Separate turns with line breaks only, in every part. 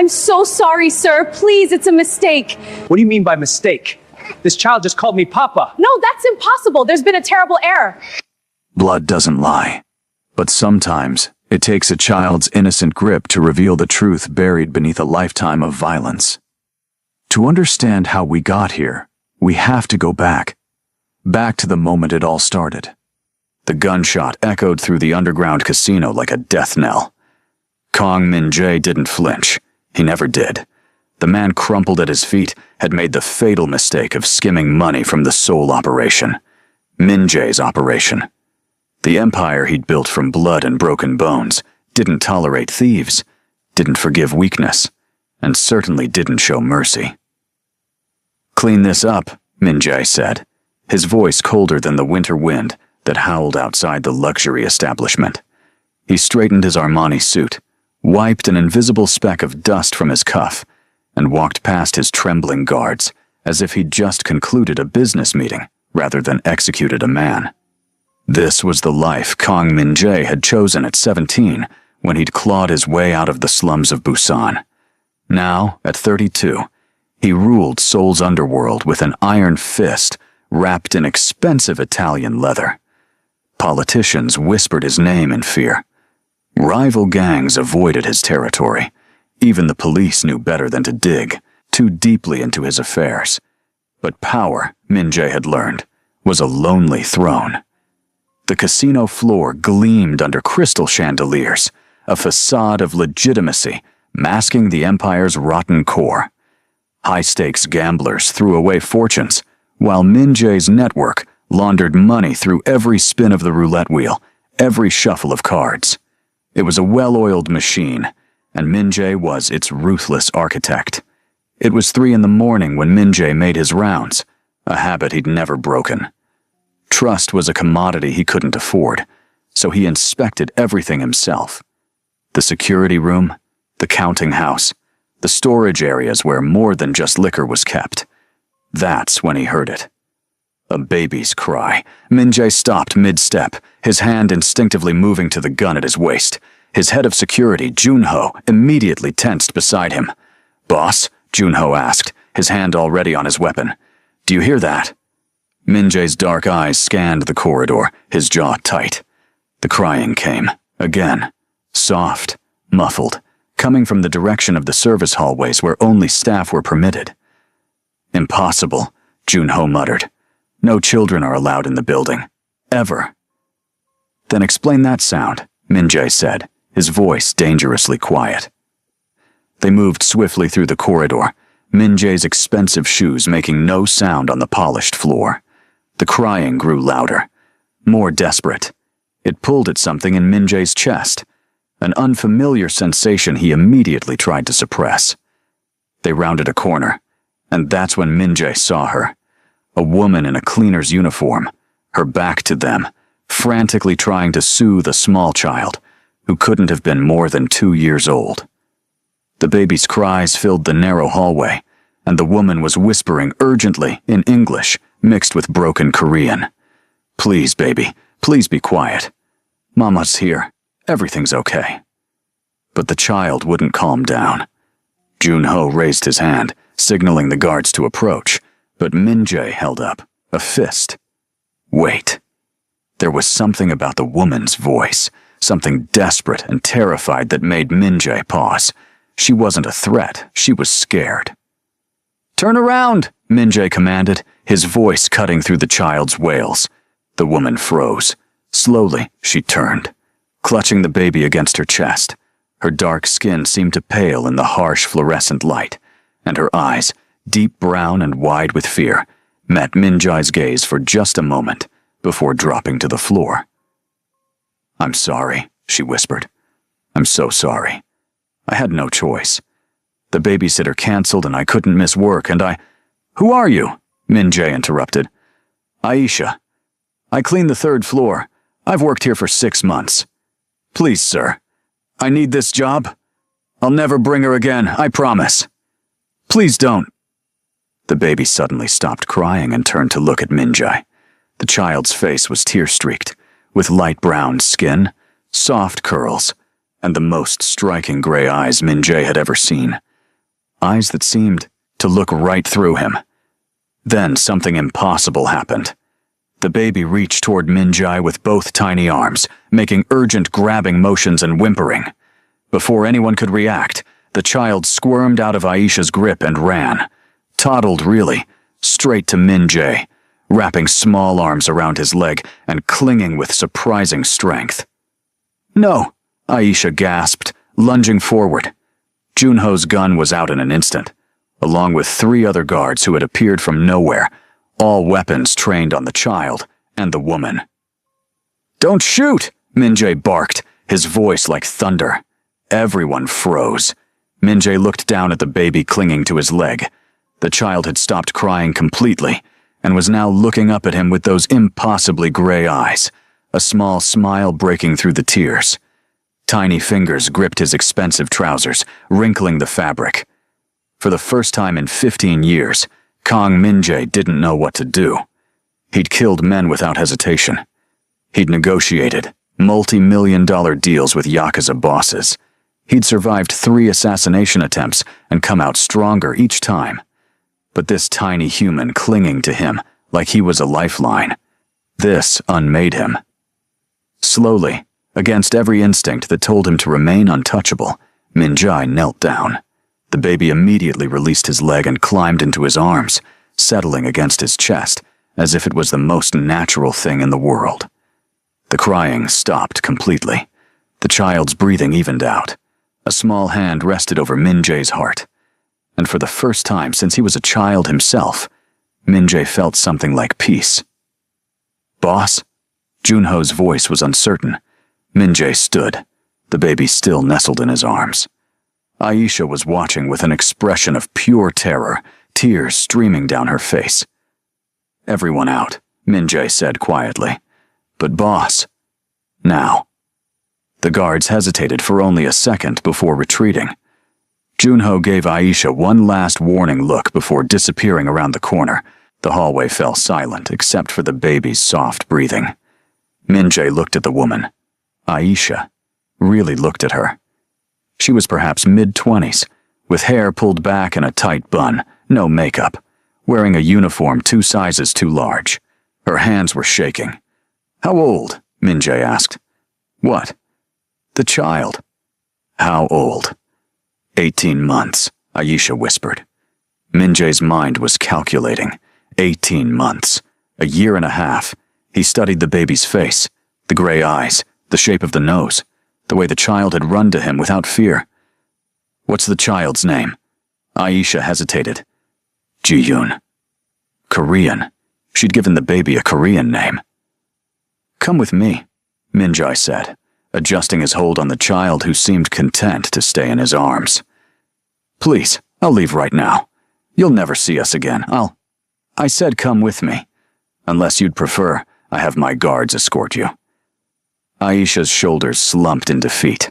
I'm so sorry, sir. Please, it's a mistake.
What do you mean by mistake? This child just called me Papa.
No, that's impossible. There's been a terrible error.
Blood doesn't lie, but sometimes it takes a child's innocent grip to reveal the truth buried beneath a lifetime of violence. To understand how we got here, we have to go back to the moment it all started. The gunshot echoed through the underground casino like a death knell. Kong Min-jae didn't flinch. He never did. The man crumpled at his feet had made the fatal mistake of skimming money from the sole operation, Min-jae's operation. The empire he'd built from blood and broken bones didn't tolerate thieves, didn't forgive weakness, and certainly didn't show mercy. "Clean this up," Min-jae said, his voice colder than the winter wind that howled outside the luxury establishment. He straightened his Armani suit, wiped an invisible speck of dust from his cuff, and walked past his trembling guards as if he'd just concluded a business meeting rather than executed a man. This was the life Kong Min-jae had chosen at 17 when he'd clawed his way out of the slums of Busan. Now, at 32, he ruled Seoul's underworld with an iron fist wrapped in expensive Italian leather. Politicians whispered his name in fear. Rival gangs avoided his territory. Even the police knew better than to dig too deeply into his affairs. But power, Min-jae had learned, was a lonely throne. The casino floor gleamed under crystal chandeliers, a facade of legitimacy masking the empire's rotten core. High-stakes gamblers threw away fortunes, while Min-jae's network laundered money through every spin of the roulette wheel, every shuffle of cards. It was a well-oiled machine, and Min-jae was its ruthless architect. It was 3 a.m. when Min-jae made his rounds, a habit he'd never broken. Trust was a commodity he couldn't afford, so he inspected everything himself. The security room, the counting house, the storage areas where more than just liquor was kept. That's when he heard it. A baby's cry. Min-jae stopped mid-step, his hand instinctively moving to the gun at his waist. His head of security, Junho, immediately tensed beside him. "Boss?" Junho asked, his hand already on his weapon. "Do you hear that?" Min-jae's dark eyes scanned the corridor, his jaw tight. The crying came, again, soft, muffled, coming from the direction of the service hallways where only staff were permitted. "Impossible," Junho muttered. "No children are allowed in the building. Ever." "Then explain that sound," Min-jae said, his voice dangerously quiet. They moved swiftly through the corridor, Min-jae's expensive shoes making no sound on the polished floor. The crying grew louder, more desperate. It pulled at something in Min-jae's chest, an unfamiliar sensation he immediately tried to suppress. They rounded a corner, and that's when Min-jae saw her. A woman in a cleaner's uniform, her back to them, frantically trying to soothe a small child who couldn't have been more than 2 years old. The baby's cries filled the narrow hallway, and the woman was whispering urgently in English mixed with broken Korean. "Please, baby, please be quiet. Mama's here. Everything's okay." But the child wouldn't calm down. Junho raised his hand, signaling the guards to approach, but Min-jae held up a fist. Wait. There was something about the woman's voice, something desperate and terrified that made Min-jae pause. She wasn't a threat, she was scared. "Turn around," Min-jae commanded, his voice cutting through the child's wails. The woman froze. Slowly, she turned, clutching the baby against her chest. Her dark skin seemed to pale in the harsh fluorescent light, and her eyes, deep brown and wide with fear, met Min-jae's gaze for just a moment before dropping to the floor. "I'm sorry," she whispered. "I'm so sorry. I had no choice. The babysitter canceled and I couldn't miss work and I—" "Who are you?" Min-jae interrupted. "Aisha. I clean the 3rd floor. I've worked here for 6 months. Please, sir. I need this job. I'll never bring her again, I promise. Please don't." The baby suddenly stopped crying and turned to look at Min-jae. The child's face was tear-streaked, with light brown skin, soft curls, and the most striking gray eyes Min-jae had ever seen. eyes that seemed to look right through him. Then something impossible happened. The baby reached toward Min-jae with both tiny arms, making urgent grabbing motions and whimpering. Before anyone could react, the child squirmed out of Aisha's grip and ran. Toddled, really, straight to Min-jae, wrapping small arms around his leg and clinging with surprising strength. "No!" Aisha gasped, lunging forward. Junho's gun was out in an instant, along with 3 other guards who had appeared from nowhere, all weapons trained on the child and the woman. "Don't shoot!" Min-jae barked, his voice like thunder. Everyone froze. Min-jae looked down at the baby clinging to his leg. The child had stopped crying completely and was now looking up at him with those impossibly gray eyes, a small smile breaking through the tears. Tiny fingers gripped his expensive trousers, wrinkling the fabric. For the first time in 15 years, Kang Min-jae didn't know what to do. He'd killed men without hesitation. He'd negotiated multi-million-dollar deals with Yakuza bosses. He'd survived 3 assassination attempts and come out stronger each time. But this tiny human clinging to him like he was a lifeline, this unmade him. Slowly, against every instinct that told him to remain untouchable, Min-jae knelt down. The baby immediately released his leg and climbed into his arms, settling against his chest, as if it was the most natural thing in the world. The crying stopped completely. The child's breathing evened out. A small hand rested over Min-jae's heart. And for the first time since he was a child himself, Min-jae felt something like peace. "Boss?" Junho's voice was uncertain. Min-jae stood, the baby still nestled in his arms. Aisha was watching with an expression of pure terror, tears streaming down her face. "Everyone out," Min-jae said quietly. "But boss..." "Now." The guards hesitated for only a second before retreating. Junho gave Aisha one last warning look before disappearing around the corner. The hallway fell silent except for the baby's soft breathing. Min-jae looked at the woman. Aisha really looked at her. She was perhaps mid-20s, with hair pulled back in a tight bun, no makeup, wearing a uniform 2 sizes too large. Her hands were shaking. "How old?" Min-jae asked. "What?" "The child." "How old?" 18 months, Aisha whispered. Min-jae's mind was calculating. 18 months. A year and a half. He studied the baby's face, the gray eyes, the shape of the nose, the way the child had run to him without fear. "What's the child's name?" Aisha hesitated. Ji-yoon. Korean. She'd given the baby a Korean name. "Come with me," Min-jae said, adjusting his hold on the child who seemed content to stay in his arms. "Please, I'll leave right now. You'll never see us again. I said come with me. Unless you'd prefer, I have my guards escort you." Aisha's shoulders slumped in defeat.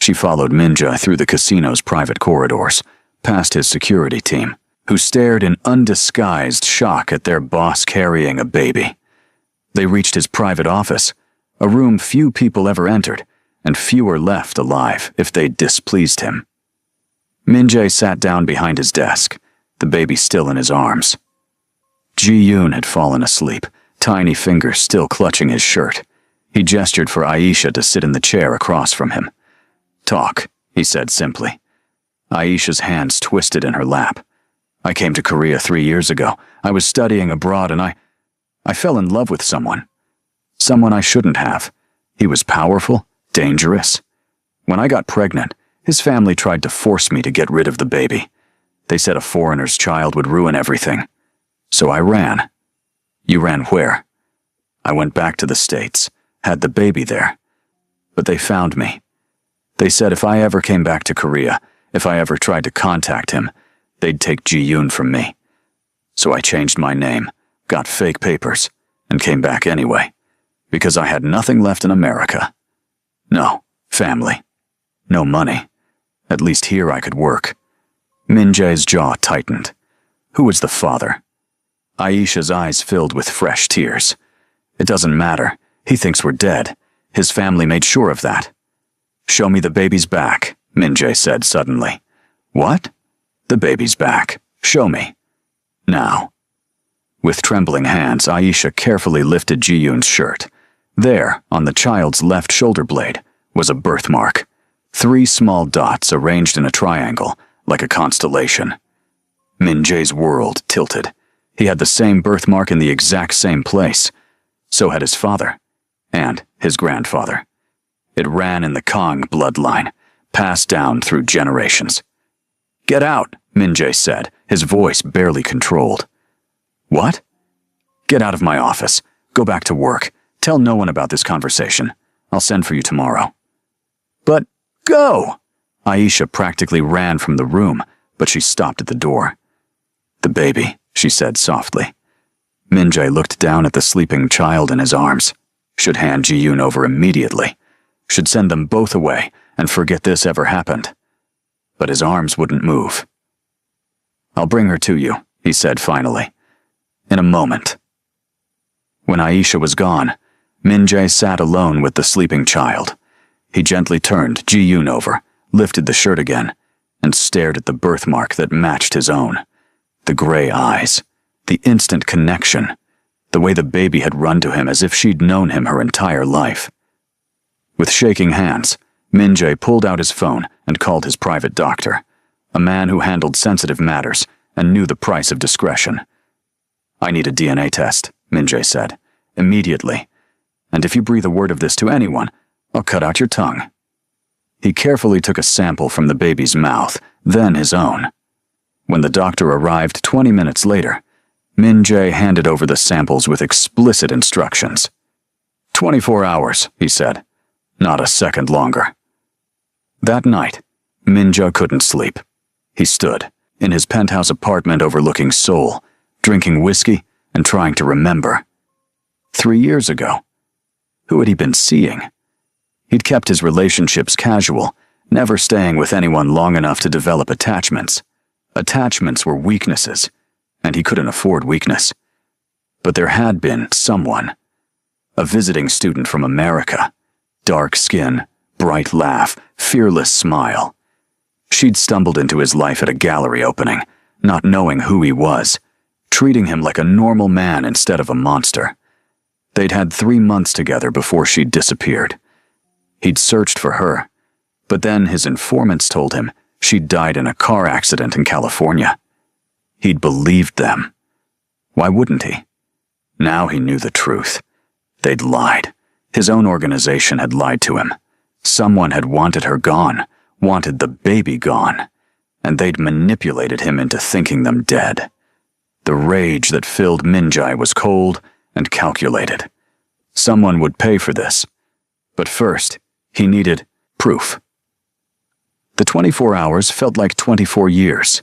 She followed Min-jae through the casino's private corridors, past his security team, who stared in undisguised shock at their boss carrying a baby. They reached his private office, a room few people ever entered, and fewer left alive if they'd displeased him. Min-jae sat down behind his desk, the baby still in his arms. Ji-yoon had fallen asleep, tiny fingers still clutching his shirt. He gestured for Aisha to sit in the chair across from him. "Talk," he said simply. Aisha's hands twisted in her lap. "I came to Korea 3 years ago. I was studying abroad and I fell in love with someone. Someone I shouldn't have. He was powerful, dangerous. When I got pregnant, his family tried to force me to get rid of the baby. They said a foreigner's child would ruin everything. So I ran." "You ran where?" "I went back to the States, had the baby there. But they found me. They said if I ever came back to Korea, if I ever tried to contact him, they'd take Ji-yoon from me. So I changed my name, got fake papers, and came back anyway. Because I had nothing left in America. No family. No money. At least here I could work." Min-jae's jaw tightened. Who was the father? Aisha's eyes filled with fresh tears. "It doesn't matter. He thinks we're dead. His family made sure of that." "Show me the baby's back," Min-jae said suddenly. "What?" The baby's back. Show me. Now. With trembling hands, Aisha carefully lifted Ji-yoon's shirt. There, on the child's left shoulder blade, was a birthmark. 3 small dots arranged in a triangle, like a constellation. Min-jae's world tilted. He had the same birthmark in the exact same place. So had his father. And his grandfather. It ran in the Clung bloodline, passed down through generations. "Get out," Min-jae said, his voice barely controlled. "What?" "Get out of my office. Go back to work. Tell no one about this conversation. I'll send for you tomorrow." "But go!" Aisha practically ran from the room, but she stopped at the door. "The baby," she said softly. Min-jae looked down at the sleeping child in his arms. Should hand Ji-yoon over immediately. Should send them both away and forget this ever happened. But his arms wouldn't move. "I'll bring her to you," he said finally. "In a moment." When Aisha was gone, Min-jae sat alone with the sleeping child. He gently turned Ji-yoon over, lifted the shirt again, and stared at the birthmark that matched his own. The gray eyes, the instant connection, the way the baby had run to him as if she'd known him her entire life. With shaking hands, Min-jae pulled out his phone and called his private doctor, a man who handled sensitive matters and knew the price of discretion. "I need a DNA test," Min-jae said, "immediately. And if you breathe a word of this to anyone, I'll cut out your tongue." He carefully took a sample from the baby's mouth, then his own. When the doctor arrived 20 minutes later, Min-jae handed over the samples with explicit instructions. 24 hours, he said. Not a second longer. That night, Min-jae couldn't sleep. He stood, in his penthouse apartment overlooking Seoul, drinking whiskey and trying to remember. 3 years ago. Who had he been seeing? He'd kept his relationships casual, never staying with anyone long enough to develop attachments. Attachments were weaknesses, and he couldn't afford weakness. But there had been someone. A visiting student from America. Dark skin, bright laugh, fearless smile. She'd stumbled into his life at a gallery opening, not knowing who he was, treating him like a normal man instead of a monster. They'd had 3 months together before she'd disappeared. He'd searched for her, but then his informants told him she'd died in a car accident in California. He'd believed them. Why wouldn't he? Now he knew the truth. They'd lied. His own organization had lied to him. Someone had wanted her gone, wanted the baby gone, and they'd manipulated him into thinking them dead. The rage that filled Min-jae was cold and calculated. Someone would pay for this. But first, he needed proof. The 24 hours felt like 24 years.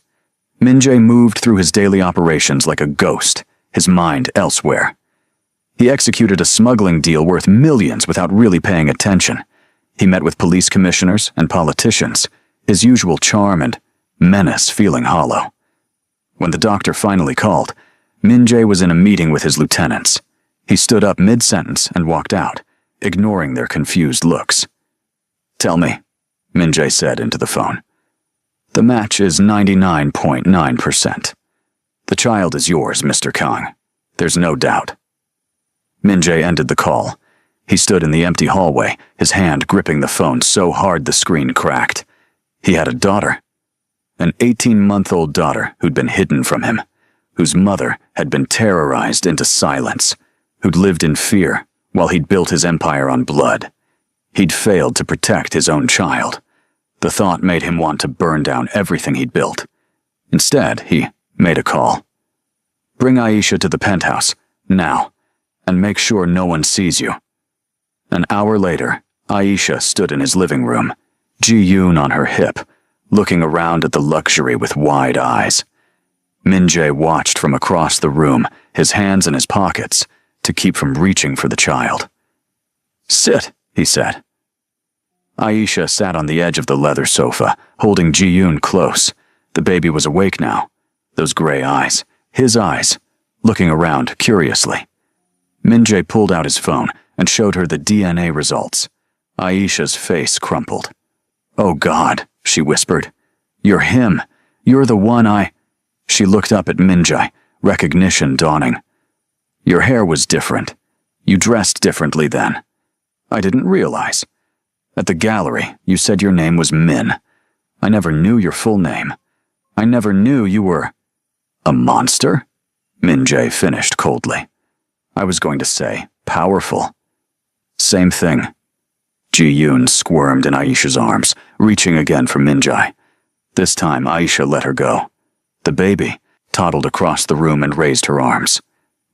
Min-jae moved through his daily operations like a ghost, his mind elsewhere. He executed a smuggling deal worth millions without really paying attention. He met with police commissioners and politicians, his usual charm and menace feeling hollow. When the doctor finally called, Min-jae was in a meeting with his lieutenants. He stood up mid-sentence and walked out, ignoring their confused looks. "Tell me," Min-jae said into the phone. "The match is 99.9%. The child is yours, Mr. Clung. There's no doubt." Min-jae ended the call. He stood in the empty hallway, his hand gripping the phone so hard the screen cracked. He had a daughter. An 18-month-old daughter who'd been hidden from him, whose mother had been terrorized into silence, who'd lived in fear while he'd built his empire on blood. He'd failed to protect his own child. The thought made him want to burn down everything he'd built. Instead, he made a call. "Bring Aisha to the penthouse, now, and make sure no one sees you." An hour later, Aisha stood in his living room, Ji-yoon on her hip, looking around at the luxury with wide eyes. Min-jae watched from across the room, his hands in his pockets, to keep from reaching for the child. "Sit," he said. Aisha sat on the edge of the leather sofa, holding Ji-yoon close. The baby was awake now. Those gray eyes, his eyes, looking around curiously. Min-jae pulled out his phone and showed her the DNA results. Aisha's face crumpled. "Oh God," she whispered. "You're him. You're the one I... She looked up at Minjae, recognition dawning. Your hair was different. You dressed differently then. I didn't realize. At the gallery, you said your name was Min. I never knew your full name. I never knew you were... A monster? Minjae finished coldly. I was going to say, powerful. Same thing. Ji-yoon squirmed in Aisha's arms, reaching again for Minjae. This time, Aisha let her go. The baby toddled across the room and raised her arms.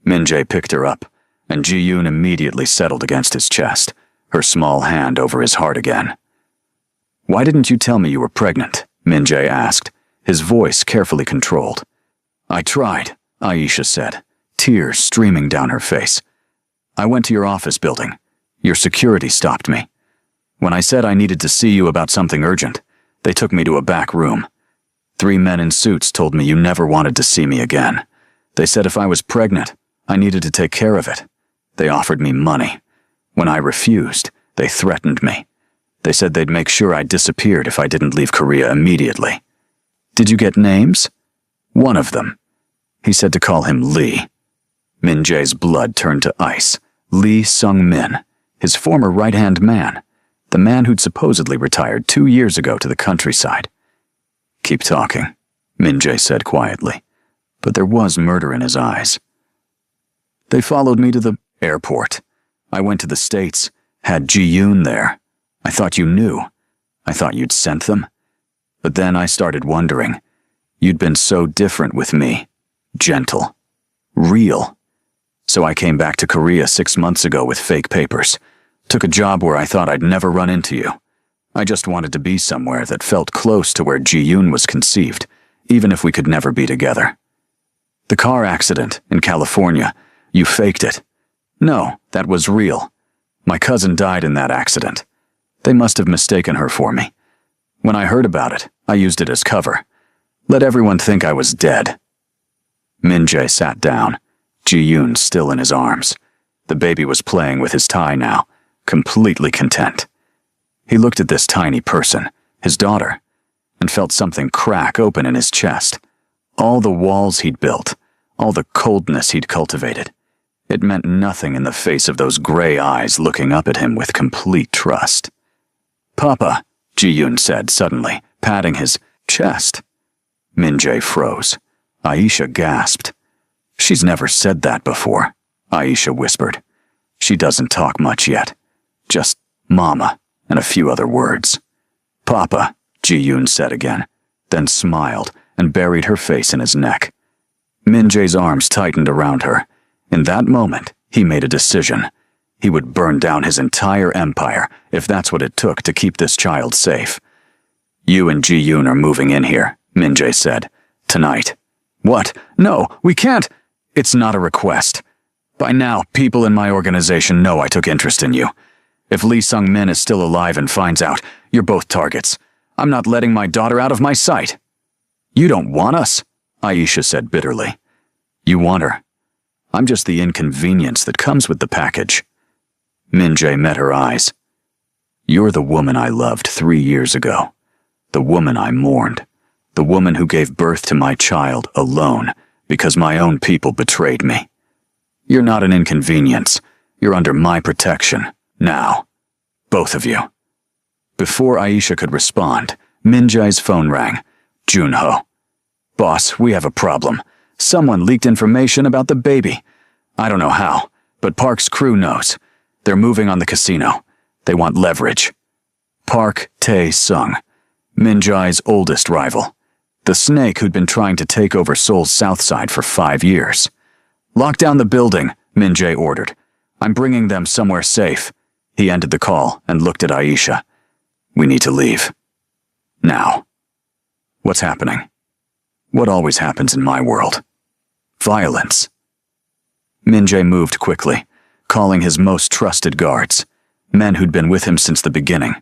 Minjae picked her up, and Ji-yoon immediately settled against his chest, her small hand over his heart again. Why didn't you tell me you were pregnant? Minjae asked, his voice carefully controlled. I tried, Aisha said, tears streaming down her face. I went to your office building. Your security stopped me. When I said I needed to see you about something urgent, they took me to a back room. 3 men in suits told me you never wanted to see me again. They said if I was pregnant, I needed to take care of it. They offered me money. When I refused, they threatened me. They said they'd make sure I disappeared if I didn't leave Korea immediately. Did you get names? One of them. He said to call him Lee. Minjae's blood turned to ice. Lee Sung-min, his former right-hand man, the man who'd supposedly retired 2 years ago to the countryside. Keep talking, Minjae said quietly, but there was murder in his eyes. They followed me to the airport. I went to the States, had Ji-yoon there. I thought you knew. I thought you'd sent them. But then I started wondering. You'd been so different with me. Gentle. Real. So I came back to Korea 6 months ago with fake papers. Took a job where I thought I'd never run into you. I just wanted to be somewhere that felt close to where Ji-yoon was conceived, even if we could never be together. The car accident in California, you faked it. No, that was real. My cousin died in that accident. They must have mistaken her for me. When I heard about it, I used it as cover. Let everyone think I was dead. Minjae sat down, Ji-yoon still in his arms. The baby was playing with his tie now, completely content. He looked at this tiny person, his daughter, and felt something crack open in his chest. All the walls he'd built, all the coldness he'd cultivated. It meant nothing in the face of those gray eyes looking up at him with complete trust. Papa, Ji-yoon said suddenly, patting his chest. Minjae froze. Aisha gasped. She's never said that before, Aisha whispered. She doesn't talk much yet. Just Mama and a few other words. Papa, Ji-yoon said again, then smiled and buried her face in his neck. Minjae's arms tightened around her. In that moment, he made a decision. He would burn down his entire empire if that's what it took to keep this child safe. You and Ji-yoon are moving in here, Minjae said. Tonight. What? No, we can't. It's not a request. By now, people in my organization know I took interest in you. If Lee Sung-min is still alive and finds out, you're both targets. I'm not letting my daughter out of my sight. You don't want us, Aisha said bitterly. You want her. I'm just the inconvenience that comes with the package. Minjae met her eyes. You're the woman I loved 3 years ago. The woman I mourned. The woman who gave birth to my child alone because my own people betrayed me. You're not an inconvenience. You're under my protection. Now. Both of you. Before Aisha could respond, Minjae's phone rang. Junho. Boss, we have a problem. Someone leaked information about the baby. I don't know how, but Park's crew knows. They're moving on the casino. They want leverage. Park Tae-sung, Minjae's oldest rival. The snake who'd been trying to take over Seoul's south side for 5 years. Lock down the building, Minjae ordered. I'm bringing them somewhere safe. He ended the call and looked at Aisha. We need to leave. Now. What's happening? What always happens in my world? Violence. Minjae moved quickly, calling his most trusted guards, men who'd been with him since the beginning.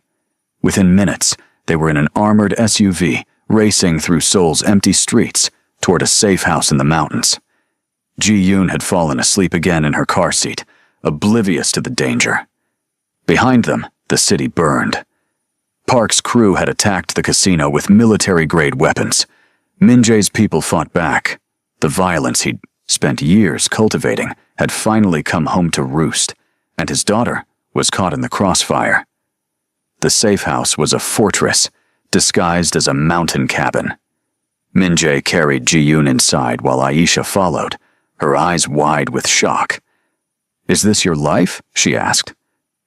Within minutes, they were in an armored SUV, racing through Seoul's empty streets toward a safe house in the mountains. Ji-yoon had fallen asleep again in her car seat, oblivious to the danger. Behind them, the city burned. Park's crew had attacked the casino with military-grade weapons. Min-jae's people fought back. The violence he'd spent years cultivating had finally come home to roost, and his daughter was caught in the crossfire. The safe house was a fortress, disguised as a mountain cabin. Min-jae carried Ji-yoon inside while Aisha followed, her eyes wide with shock. "Is this your life?" she asked.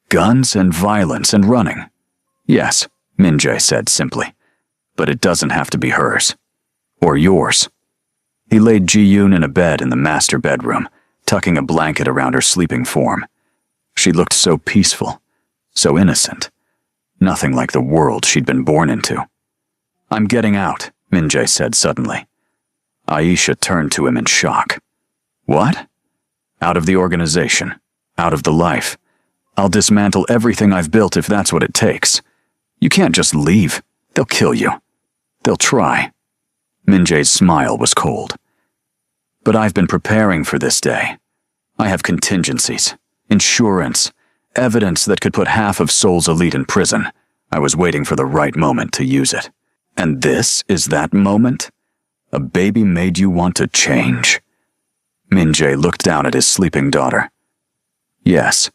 "Guns and violence and running." "Yes," Min-jae said simply, "but it doesn't have to be hers. Or yours." He laid Ji-yoon in a bed in the master bedroom, tucking a blanket around her sleeping form. She looked so peaceful, so innocent. Nothing like the world she'd been born into. "I'm getting out," Min-jae said suddenly. Aisha turned to him in shock. "What?" "Out of the organization. Out of the life. I'll dismantle everything I've built if that's what it takes. You can't just leave. They'll kill you. They'll try." Min-jae's smile was cold. "But I've been preparing for this day. I have contingencies, insurance, evidence that could put half of Seoul's elite in prison. I was waiting for the right moment to use it. And this is that moment? A baby made you want to change?" Min-jae looked down at his sleeping daughter. "Yes."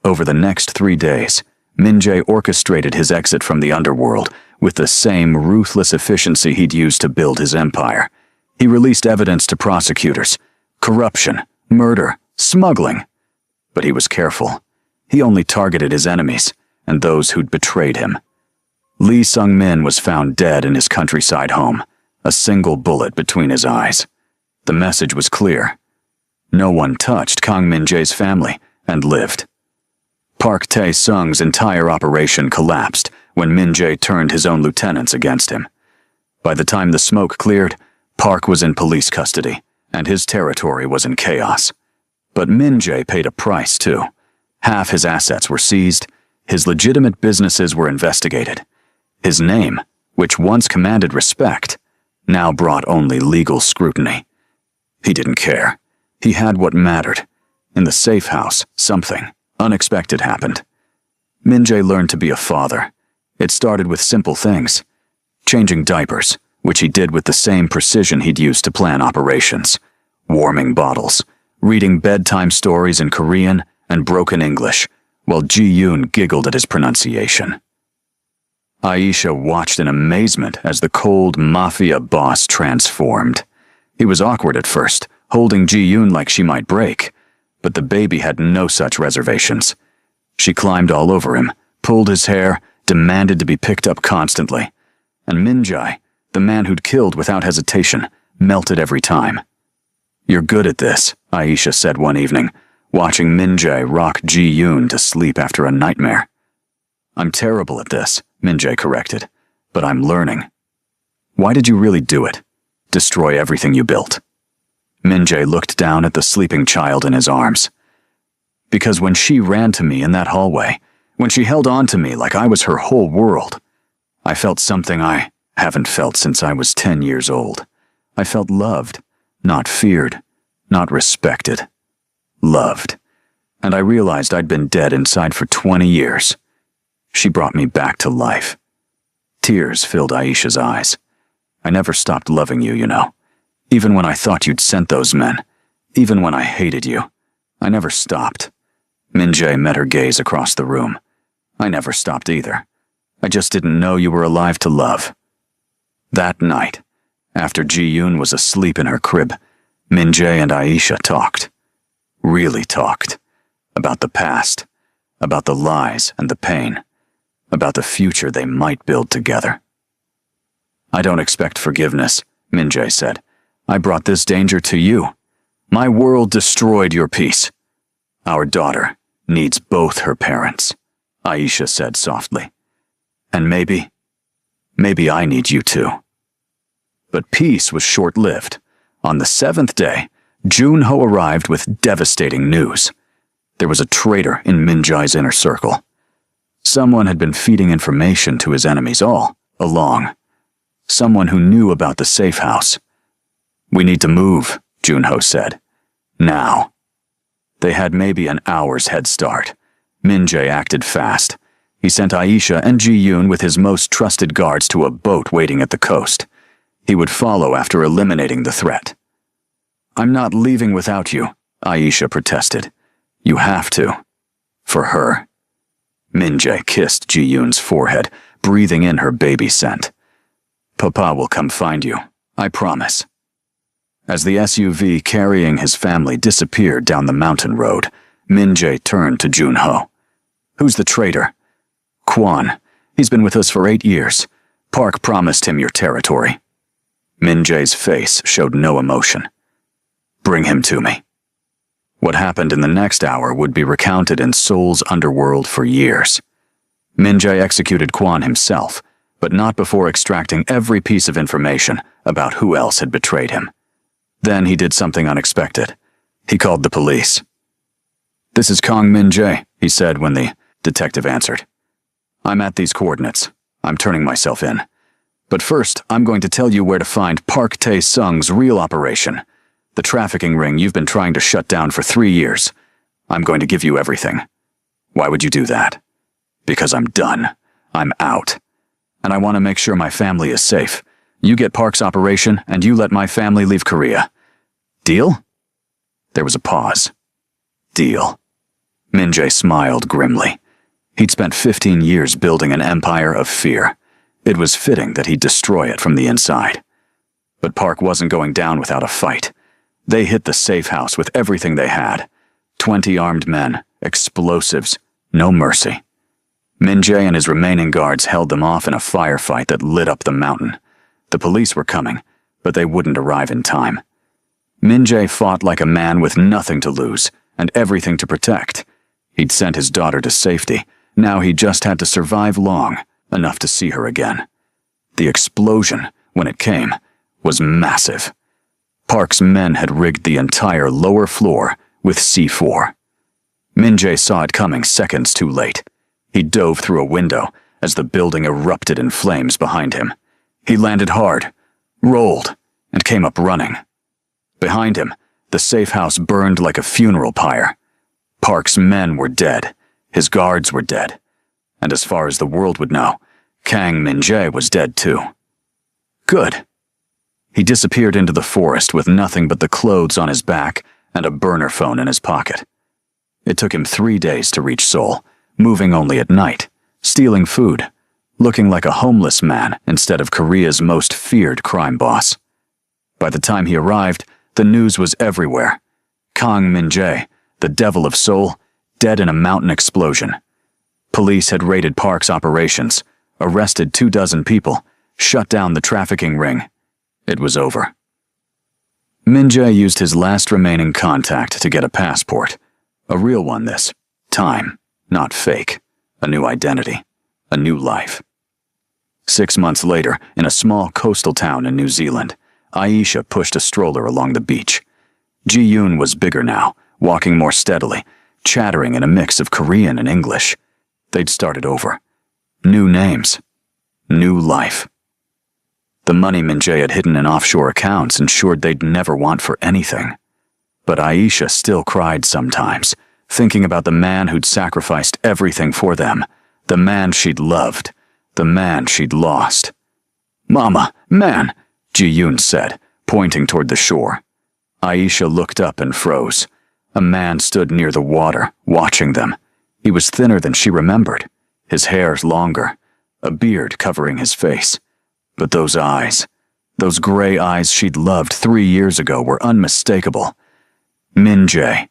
Over the next 3 days, Min-jae orchestrated his exit from the underworld with the same ruthless efficiency he'd used to build his empire. He released evidence to prosecutors: corruption, murder, smuggling. But he was careful. He only targeted his enemies and those who'd betrayed him. Lee Sung-min was found dead in his countryside home, a single bullet between his eyes. The message was clear. No one touched Kang Min-jae's family and lived. Park Tae-sung's entire operation collapsed when Min-jae turned his own lieutenants against him. By the time the smoke cleared, Park was in police custody, and his territory was in chaos. But Min-jae paid a price, too. Half his assets were seized, his legitimate businesses were investigated. His name, which once commanded respect, now brought only legal scrutiny. He didn't care. He had what mattered. In the safe house, something unexpected happened. Min-jae learned to be a father. It started with simple things. Changing diapers, which he did with the same precision he'd used to plan operations. Warming bottles. Reading bedtime stories in Korean and broken English, while Ji-yoon giggled at his pronunciation. Aisha watched in amazement as the cold Mafia boss transformed. He was awkward at first, holding Ji-yoon like she might break, but the baby had no such reservations. She climbed all over him, pulled his hair, demanded to be picked up constantly. And Min-jae, the man who'd killed without hesitation, melted every time. "You're good at this," Aisha said one evening, watching Min-jae rock Ji-yoon to sleep after a nightmare. "I'm terrible at this," Min-jae corrected, "but I'm learning." "Why did you really do it? Destroy everything you built?" Min-jae looked down at the sleeping child in his arms. "Because when she ran to me in that hallway, when she held on to me like I was her whole world, I felt something I haven't felt since I was 10 years old. I felt loved, not feared, not respected. Loved. And I realized I'd been dead inside for 20 years. She brought me back to life." Tears filled Aisha's eyes. "I never stopped loving you, you know. Even when I thought you'd sent those men. Even when I hated you. I never stopped." Min-jae met her gaze across the room. "I never stopped either. I just didn't know you were alive to love." That night, after Ji-yoon was asleep in her crib, Min-jae and Aisha talked. Really talked. About the past. About the lies and the pain. About the future they might build together. "I don't expect forgiveness," Min-jae said. "I brought this danger to you. My world destroyed your peace. Our daughter needs both her parents," Aisha said softly. "And maybe I need you too." But peace was short-lived. On the 7th day, Junho arrived with devastating news. There was a traitor in Min-jae's inner circle. Someone had been feeding information to his enemies all along. Someone who knew about the safe house. "We need to move," Junho said. "Now." They had maybe an hour's head start. Min-jae acted fast. He sent Aisha and Ji-yoon with his most trusted guards to a boat waiting at the coast. He would follow after eliminating the threat. "I'm not leaving without you," Aisha protested. "You have to. For her." Min-jae kissed Ji-yoon's forehead, breathing in her baby scent. "Papa will come find you, I promise." As the SUV carrying his family disappeared down the mountain road, Min-jae turned to Jun-ho. "Who's the traitor?" "Kwon. He's been with us for 8 years. Park promised him your territory." Min-jae's face showed no emotion. "Bring him to me." What happened in the next hour would be recounted in Seoul's underworld for years. Min-jae executed Kwon himself, but not before extracting every piece of information about who else had betrayed him. Then he did something unexpected. He called the police. "This is Kang Min-jae," he said when the detective answered. "I'm at these coordinates. I'm turning myself in. But first, I'm going to tell you where to find Park Tae-sung's real operation. The trafficking ring you've been trying to shut down for 3 years. I'm going to give you everything." "Why would you do that?" "Because I'm done. I'm out. And I want to make sure my family is safe. You get Park's operation, and you let my family leave Korea. Deal?" There was a pause. "Deal." Min-jae smiled grimly. He'd spent 15 years building an empire of fear. It was fitting that he'd destroy it from the inside. But Park wasn't going down without a fight. They hit the safe house with everything they had. 20 armed men, explosives, no mercy. Min-jae and his remaining guards held them off in a firefight that lit up the mountain. The police were coming, but they wouldn't arrive in time. Min-jae fought like a man with nothing to lose and everything to protect. He'd sent his daughter to safety. Now he just had to survive long enough to see her again. The explosion, when it came, was massive. Park's men had rigged the entire lower floor with C4. Min-jae saw it coming seconds too late. He dove through a window as the building erupted in flames behind him. He landed hard, rolled, and came up running. Behind him, the safe house burned like a funeral pyre. Park's men were dead. His guards were dead. And as far as the world would know, Kang Min-jae was dead too. Good. He disappeared into the forest with nothing but the clothes on his back and a burner phone in his pocket. It took him 3 days to reach Seoul, moving only at night, stealing food, looking like a homeless man instead of Korea's most feared crime boss. By the time he arrived, the news was everywhere. Kang Min-jae, the devil of Seoul, dead in a mountain explosion. Police had raided Park's operations, arrested 24 people, shut down the trafficking ring. It was over. Min-jae used his last remaining contact to get a passport. A real one this time, not fake. A new identity, a new life. 6 months later, in a small coastal town in New Zealand, Aisha pushed a stroller along the beach. Ji-yoon was bigger now, walking more steadily, chattering in a mix of Korean and English. They'd started over. New names. New life. The money Min-jae had hidden in offshore accounts ensured they'd never want for anything. But Aisha still cried sometimes, thinking about the man who'd sacrificed everything for them, the man she'd loved, the man she'd lost. "Mama, man," Ji-yoon said, pointing toward the shore. Aisha looked up and froze. A man stood near the water, watching them. He was thinner than she remembered, his hair longer, a beard covering his face. But those eyes, those gray eyes she'd loved 3 years ago were unmistakable. Min-jae.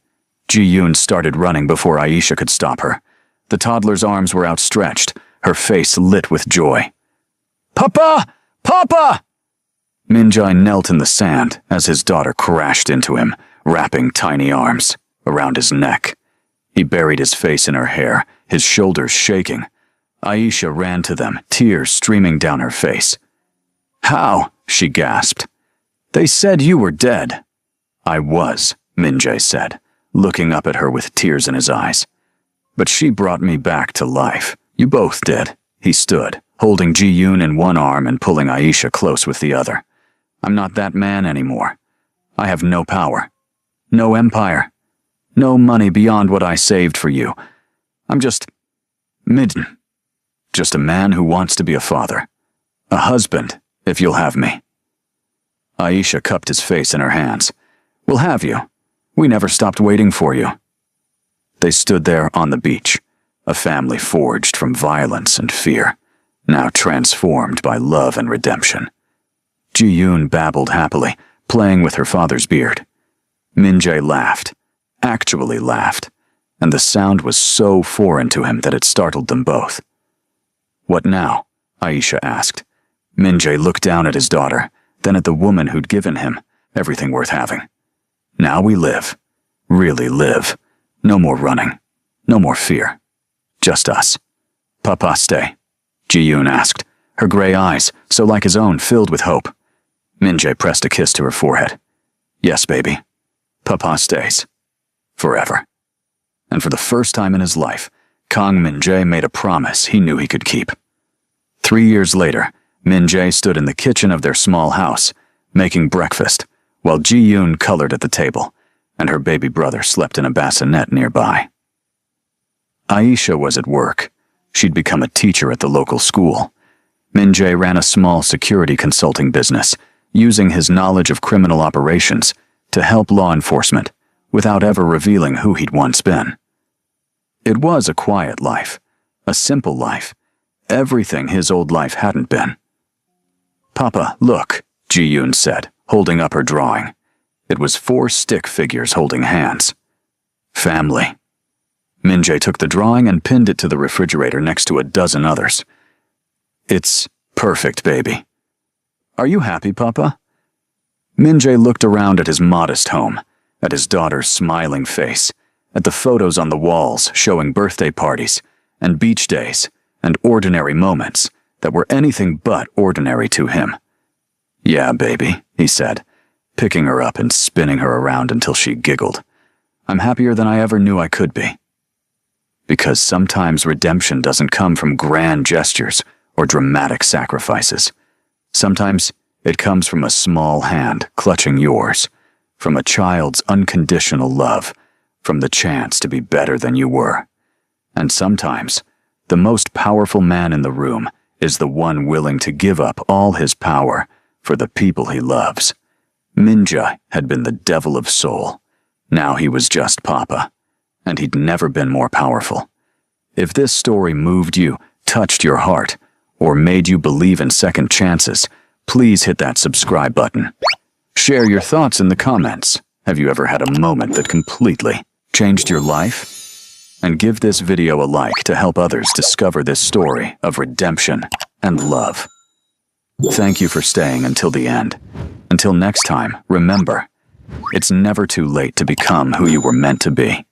Ji-yoon started running before Aisha could stop her. The toddler's arms were outstretched, her face lit with joy. "Papa! Papa!" Min-jae knelt in the sand as his daughter crashed into him, wrapping tiny arms around his neck. He buried his face in her hair, his shoulders shaking. Aisha ran to them, tears streaming down her face. "How?" she gasped. "They said you were dead." "I was," Min-jae said, looking up at her with tears in his eyes. "But she brought me back to life. You both did." He stood, holding Ji-yoon in one arm and pulling Aisha close with the other. "I'm not that man anymore. I have no power, no empire, no money beyond what I saved for you. I'm just a man who wants to be a father, a husband, if you'll have me." Aisha cupped his face in her hands. We'll have you. We never stopped waiting for you. They stood there on the beach, a family forged from violence and fear, now transformed by love and redemption. Ji-yoon babbled happily, playing with her father's beard. Min-jae laughed, actually laughed, and the sound was so foreign to him that it startled them both. What now? Aisha asked. Min-jae looked down at his daughter, then at the woman who'd given him everything worth having. Now we live. Really live. No more running. No more fear. Just us. Papa stay? Ji-yoon asked, her gray eyes, so like his own, filled with hope. Min-jae pressed a kiss to her forehead. Yes, baby. Papa stays. Forever. And for the first time in his life, Kang Min-jae made a promise he knew he could keep. 3 years later, Min-jae stood in the kitchen of their small house, making breakfast, while Ji-yoon colored at the table, and her baby brother slept in a bassinet nearby. Aisha was at work. She'd become a teacher at the local school. Min-jae ran a small security consulting business, using his knowledge of criminal operations to help law enforcement, without ever revealing who he'd once been. It was a quiet life, a simple life, everything his old life hadn't been. Papa, look, Ji-yoon said, holding up her drawing. It was 4 stick figures holding hands. Family. Min-jae took the drawing and pinned it to the refrigerator next to a dozen others. It's perfect, baby. Are you happy, Papa? Min-jae looked around at his modest home, at his daughter's smiling face, at the photos on the walls showing birthday parties, and beach days, and ordinary moments that were anything but ordinary to him. Yeah, baby, he said, picking her up and spinning her around until she giggled. I'm happier than I ever knew I could be. Because sometimes redemption doesn't come from grand gestures or dramatic sacrifices. Sometimes it comes from a small hand clutching yours, from a child's unconditional love, from the chance to be better than you were. And sometimes, the most powerful man in the room is the one willing to give up all his power for the people he loves. Min-jae had been the devil of soul. Now he was just Papa, and he'd never been more powerful. If this story moved you, touched your heart, or made you believe in second chances, please hit that subscribe button. Share your thoughts in the comments. Have you ever had a moment that completely changed your life? And give this video a like to help others discover this story of redemption and love. Thank you for staying until the end. Until next time, remember, it's never too late to become who you were meant to be.